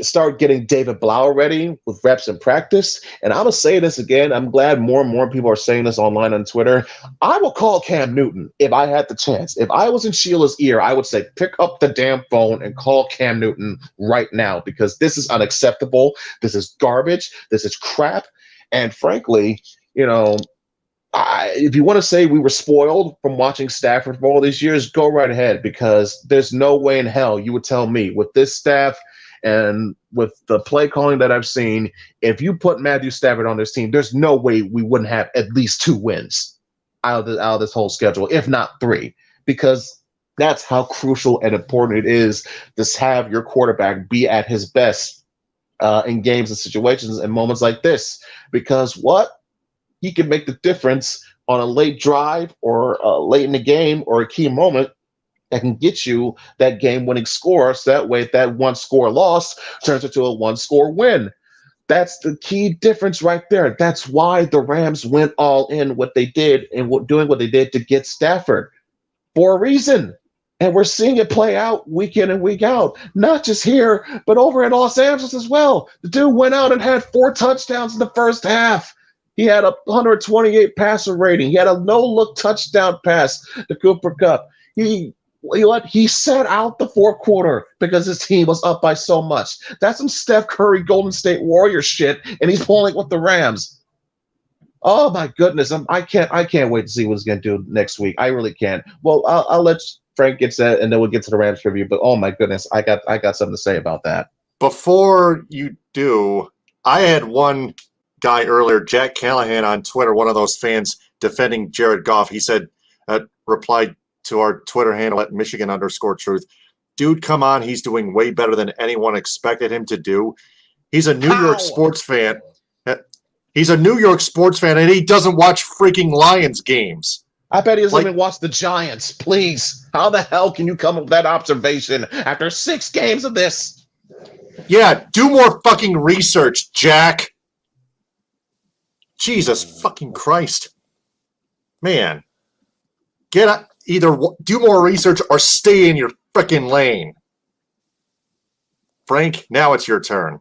start getting David Blau ready with reps in practice. And I'm gonna say this again. I'm glad more and more people are saying this online on Twitter. I will call Cam Newton if I had the chance. If I was in Sheila's ear, I would say pick up the damn phone and call Cam Newton right now, because this is unacceptable. This is garbage. This is crap. And frankly, if you want to say we were spoiled from watching Stafford for all these years, go right ahead, because there's no way in hell you would tell me with this staff and with the play calling that I've seen, if you put Matthew Stafford on this team, there's no way we wouldn't have at least 2 wins out of this whole schedule, if not 3, because that's how crucial and important it is to have your quarterback be at his best in games and situations and moments like this, because he can make the difference on a late drive or late in the game or a key moment that can get you that game-winning score. So that way, that 1-score loss turns into a 1-score win. That's the key difference right there. That's why the Rams went all in what they did and doing what they did to get Stafford for a reason. And we're seeing it play out week in and week out, not just here, but over in Los Angeles as well. The dude went out and had 4 touchdowns in the first half. He had a 128 passer rating. He had a no-look touchdown pass to Cooper Kupp. He sat out the fourth quarter because his team was up by so much. That's some Steph Curry Golden State Warrior shit, and he's pulling with the Rams. Oh my goodness! I can't wait to see what he's going to do next week. I really can't. Well, I'll let Frank get to that, and then we'll get to the Rams review. But oh my goodness, I got something to say about that. Before you do, I had one guy earlier, Jack Callahan on Twitter, one of those fans defending Jared Goff. He said, replied to our Twitter handle at Michigan_truth. Dude, come on. He's doing way better than anyone expected him to do. He's a New York sports fan. He's a New York sports fan, and he doesn't watch freaking Lions games. I bet he doesn't even watch the Giants. Please. How the hell can you come up with that observation after 6 games of this? Yeah, do more fucking research, Jack. Jesus fucking Christ. Man. Either do more research or stay in your freaking lane. Frank, now it's your turn.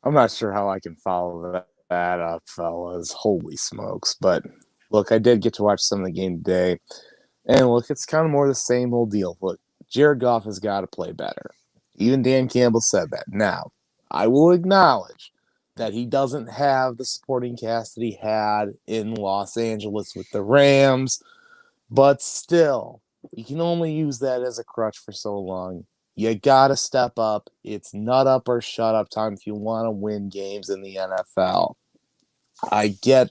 I'm not sure how I can follow that up, fellas. Holy smokes. But look, I did get to watch some of the game today. And look, it's kind of more the same old deal. Look, Jared Goff has got to play better. Even Dan Campbell said that. Now, I will acknowledge that he doesn't have the supporting cast that he had in Los Angeles with the Rams. But still, you can only use that as a crutch for so long. You got to step up. It's nut up or shut up time if you want to win games in the NFL. I get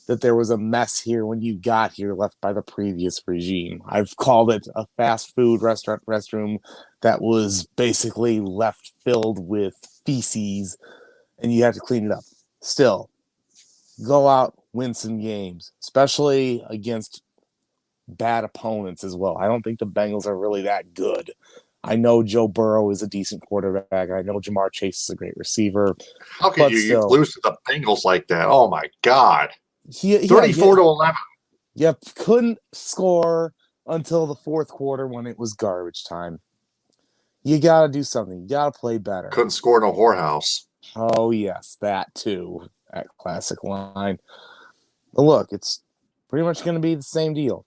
that there was a mess here when you got here left by the previous regime. I've called it a fast food restroom that was basically left filled with feces, and you have to clean it up. Still, go out, win some games, especially against bad opponents as well. I don't think the Bengals are really that good. I know Joe Burrow is a decent quarterback. I know Jamar Chase is a great receiver. How can you lose to the Bengals like that? Oh, my God. 34-11. You couldn't score until the fourth quarter when it was garbage time. You got to do something. You got to play better. Couldn't score in a whorehouse. Oh, yes, that too. That classic line. But look, it's pretty much going to be the same deal.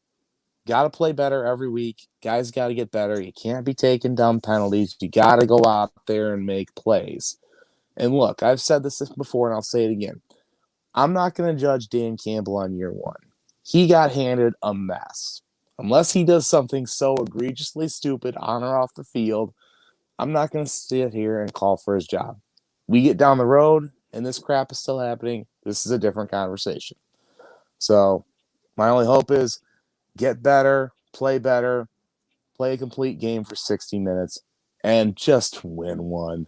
Got to play better every week. Guys got to get better. You can't be taking dumb penalties. You got to go out there and make plays. And look, I've said this before, and I'll say it again. I'm not going to judge Dan Campbell on year one. He got handed a mess. Unless he does something so egregiously stupid on or off the field, I'm not going to sit here and call for his job. We get down the road, and this crap is still happening. This is a different conversation. So my only hope is get better, play a complete game for 60 minutes, and just win one.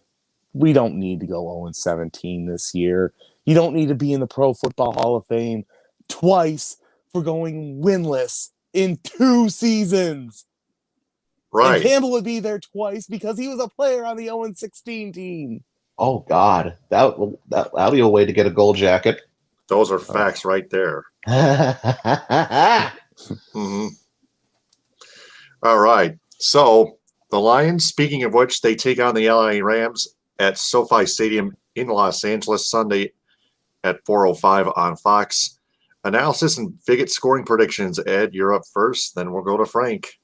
We don't need to go 0-17 this year. You don't need to be in the Pro Football Hall of Fame twice for going winless in 2 seasons. Right. And Campbell would be there twice because he was a player on the 0-16 team. Oh, God. That'll be a way to get a gold jacket. Those are facts right there. Mm-hmm. All right. So the Lions, speaking of which, they take on the LA Rams at SoFi Stadium in Los Angeles Sunday at 4:05 on Fox. Analysis and Bigot scoring predictions. Ed, you're up first. Then we'll go to Frank.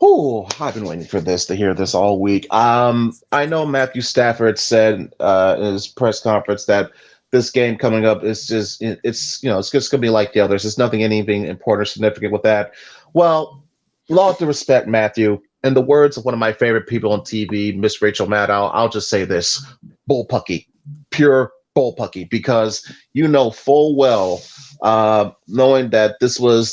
Oh, I've been waiting for this to hear this all week. I know Matthew Stafford said in his press conference that this game coming up is just it's just gonna be like the others. There's nothing anything important or significant with that. Well, with all due respect, Matthew, in the words of one of my favorite people on TV, Miss Rachel Maddow, I'll just say this: bullpucky, pure bullpucky, because you know full well, knowing that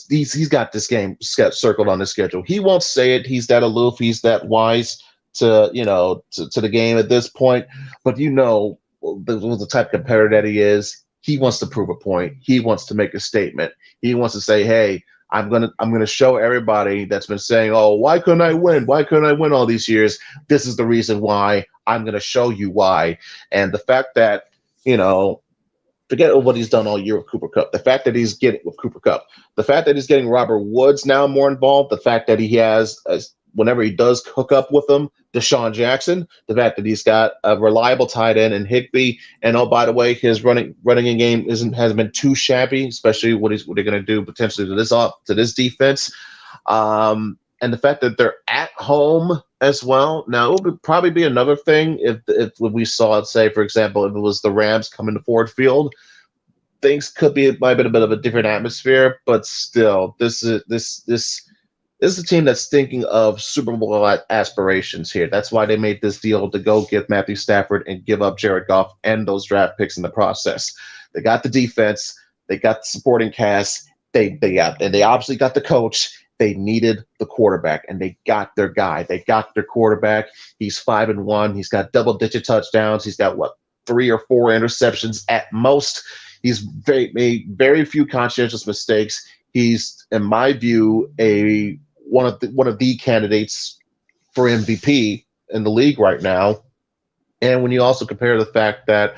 he's got this game circled on his schedule. He won't say it. He's that aloof. He's that wise to the game at this point. But the type of competitor that he is. He wants to prove a point. He wants to make a statement. He wants to say, "Hey, I'm gonna show everybody that's been saying, oh, why couldn't I win? Why couldn't I win all these years? This is the reason why. I'm gonna show you why." And the fact that forget what he's done all year with Cooper Kupp. The fact that he's getting with Cooper Kupp, the fact that he's getting Robert Woods now more involved, the fact that he has, whenever he does hook up with them, Deshaun Jackson, the fact that he's got a reliable tight end in Higbee, and oh, by the way, his running game hasn't been too shabby, especially what they're going to do potentially to this defense. And the fact that they're at home as well. Now, it would probably be another thing if we saw it, say, for example, if it was the Rams coming to Ford Field, things might have been a bit of a different atmosphere. But still, this is a team that's thinking of Super Bowl aspirations here. That's why they made this deal to go get Matthew Stafford and give up Jared Goff and those draft picks in the process. They got the defense. They got the supporting cast. They obviously got the coach. They needed the quarterback, and they got their guy. They got their quarterback. He's 5-1. He's got double-digit touchdowns. He's got 3 or 4 interceptions at most. He's made very few conscientious mistakes. He's, in my view, one of the candidates for MVP in the league right now. And when you also compare the fact that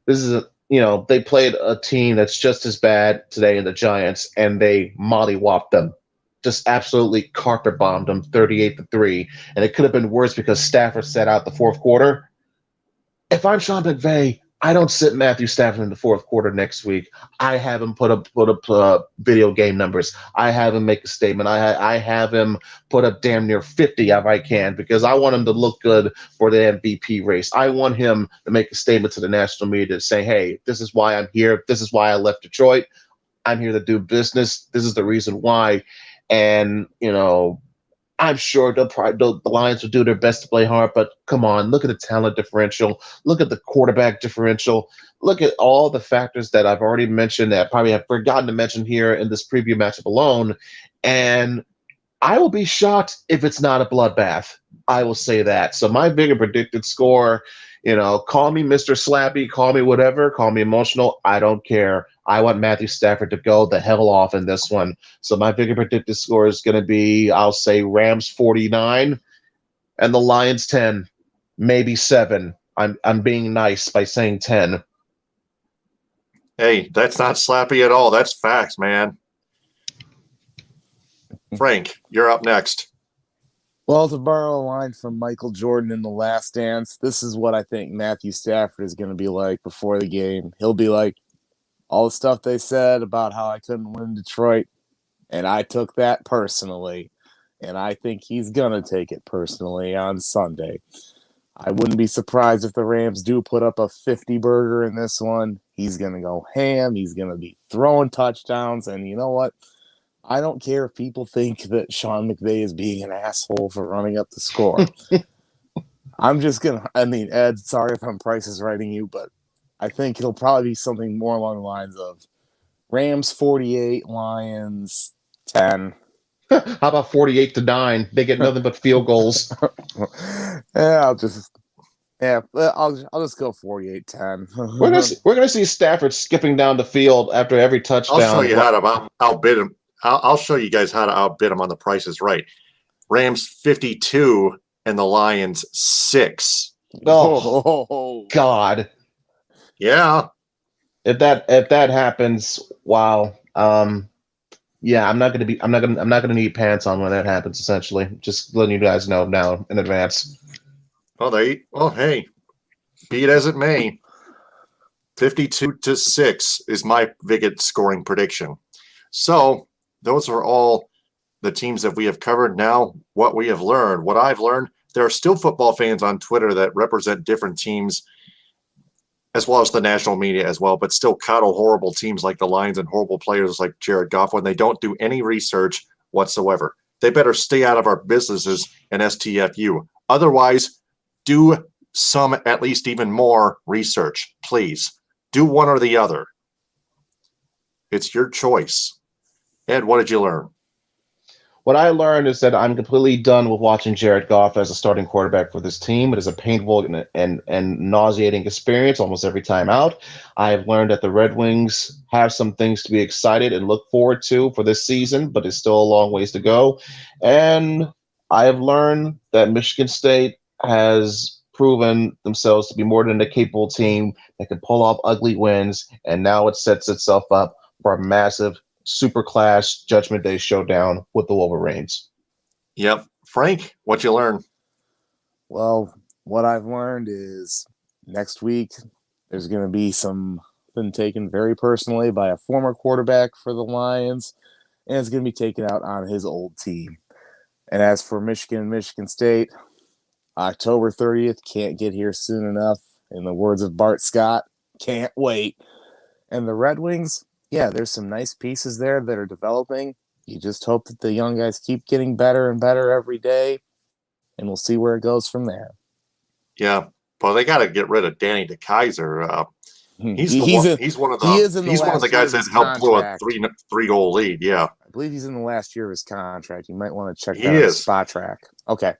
this is they played a team that's just as bad today in the Giants, and they mollywopped them. Just absolutely carpet bombed them 38-3. And it could have been worse because Stafford sat out the fourth quarter. If I'm Sean McVay, I don't sit Matthew Stafford in the fourth quarter next week. I have him put up video game numbers. I have him make a statement. I have him put up damn near 50 if I can, because I want him to look good for the MVP race. I want him to make a statement to the national media saying, hey, this is why I'm here. This is why I left Detroit. I'm here to do business. This is the reason why. And, I'm sure the Lions will do their best to play hard, but come on, look at the talent differential. Look at the quarterback differential. Look at all the factors that I've already mentioned that I probably have forgotten to mention here in this preview matchup alone. And I will be shocked if it's not a bloodbath. I will say that. So my bigger predicted score, call me Mr. Slappy, call me whatever, call me emotional. I don't care. I want Matthew Stafford to go the hell off in this one. So my bigger predicted score is going to be, I'll say Rams 49 and the Lions 10, maybe 7. I'm being nice by saying 10. Hey, that's not slappy at all. That's facts, man. Frank, you're up next. Well, to borrow a line from Michael Jordan in The Last Dance, this is what I think Matthew Stafford is going to be like before the game. He'll be like, all the stuff they said about how I couldn't win Detroit, and I took that personally, and I think he's going to take it personally on Sunday. I wouldn't be surprised if the Rams do put up a 50-burger in this one. He's going to go ham. He's going to be throwing touchdowns, and you know what? I don't care if people think that Sean McVay is being an asshole for running up the score. I'm just going to, Ed, sorry if I'm Price is writing you, but I think it'll probably be something more along the lines of Rams 48, Lions 10. How about 48-9? They get nothing but field goals. I'll just go 48-10. We're gonna see Stafford skipping down the field after every touchdown. I'll show you how to outbid him. I'll show you guys how to outbid him on the Price is Right. Rams 52 and the Lions 6. Oh God! Yeah. If that happens, wow. Yeah, I'm not gonna need pants on when that happens. Essentially, just letting you guys know now in advance. Hey, be it as it may, 52-6 is my Bigot scoring prediction. So those are all the teams that we have covered. Now, what we have learned, what I've learned, there are still football fans on Twitter that represent different teams, as well as the national media as well, but still coddle horrible teams like the Lions and horrible players like Jared Goff when they don't do any research whatsoever. They better stay out of our businesses and STFU. Otherwise, do some, at least even more research, please. Do one or the other. It's your choice. Ed, what did you learn? What I learned is that I'm completely done with watching Jared Goff as a starting quarterback for this team. It is a painful and nauseating experience almost every time out. I have learned that the Red Wings have some things to be excited and look forward to for this season, but it's still a long ways to go. And I have learned that Michigan State has proven themselves to be more than a capable team that can pull off ugly wins, and now it sets itself up for a massive super class Judgment Day showdown with the Wolverines. Yep. Frank, what you learn? Well, what I've learned is next week there's going to be something taken very personally by a former quarterback for the Lions, and it's going to be taken out on his old team. And as for Michigan State, October 30th can't get here soon enough. In the words of Bart Scott, can't wait. And the Red Wings, yeah, there's some nice pieces there that are developing. You just hope that the young guys keep getting better and better every day, and we'll see where it goes from there. Yeah, well, they got to get rid of Danny DeKaiser. He's one of the guys that helped blow a three-goal lead. Yeah, I believe he's in the last year of his contract. You might want to check that on Spot Track. Okay.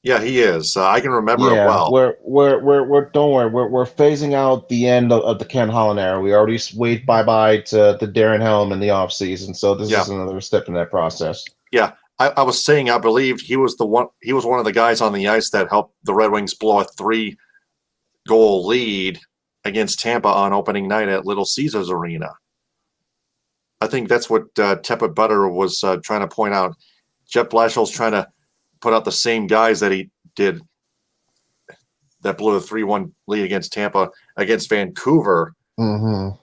Yeah, he is. I can remember it well. Don't worry. We're phasing out the end of the Ken Holland era. We already waved bye to the Darren Helm in the offseason, so this is another step in that process. Yeah, I was saying I believed he was one of the guys on the ice that helped the Red Wings blow a 3-goal lead against Tampa on opening night at Little Caesars Arena. I think that's what Tepid Butter was trying to point out. Jeff Blashill's trying to put out the same guys that he did that blew a 3-1 lead against Tampa against Vancouver. Mm-hmm.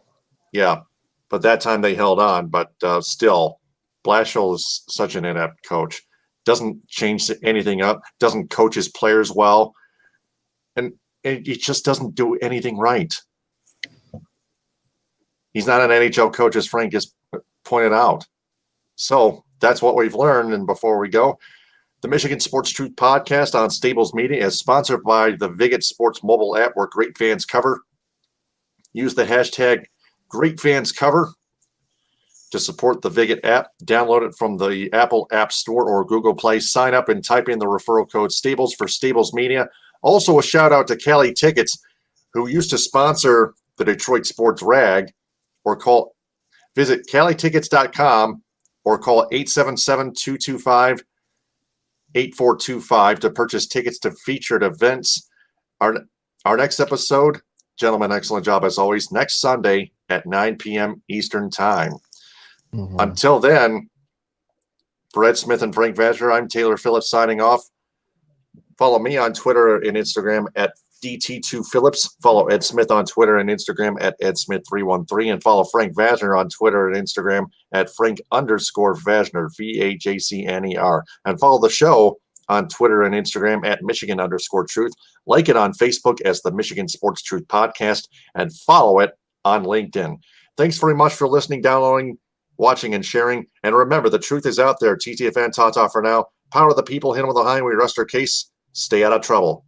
Yeah, but that time they held on. But still, Blashill is such an inept coach. Doesn't change anything up. Doesn't coach his players well. And he just doesn't do anything right. He's not an NHL coach, as Frank has pointed out. So that's what we've learned. And before we go, the Michigan Sports Truth podcast on Stables Media is sponsored by the Bigoted Sports mobile app where great fans cover. Use the hashtag #GreatFansCover to support the Bigot app. Download it from the Apple App Store or Google Play. Sign up and type in the referral code STABLES for Stables Media. Also, a shout out to Cali Tickets, who used to sponsor the Detroit Sports Rag, visit CaliTickets.com or call 877-225-8425 to purchase tickets to featured events. Our next episode, gentlemen, excellent job as always, next Sunday at 9 p.m. Eastern Time. Mm-hmm. Until then, for Ed Smith and Frank Vazner, I'm Taylor Phillips signing off. Follow me on Twitter and Instagram at DT2Phillips. Follow Ed Smith on Twitter and Instagram at EdSmith313. And follow Frank Vazner on Twitter and Instagram at Frank_Vazner, VAJCNER. And follow the show on Twitter and Instagram at Michigan_Truth. Like it on Facebook as the Michigan Sports Truth Podcast. And follow it on LinkedIn. Thanks very much for listening, downloading, watching, and sharing. And remember, the truth is out there. TTFN, ta-ta for now. Power of the people, hit them with a high, and we rest our case. Stay out of trouble.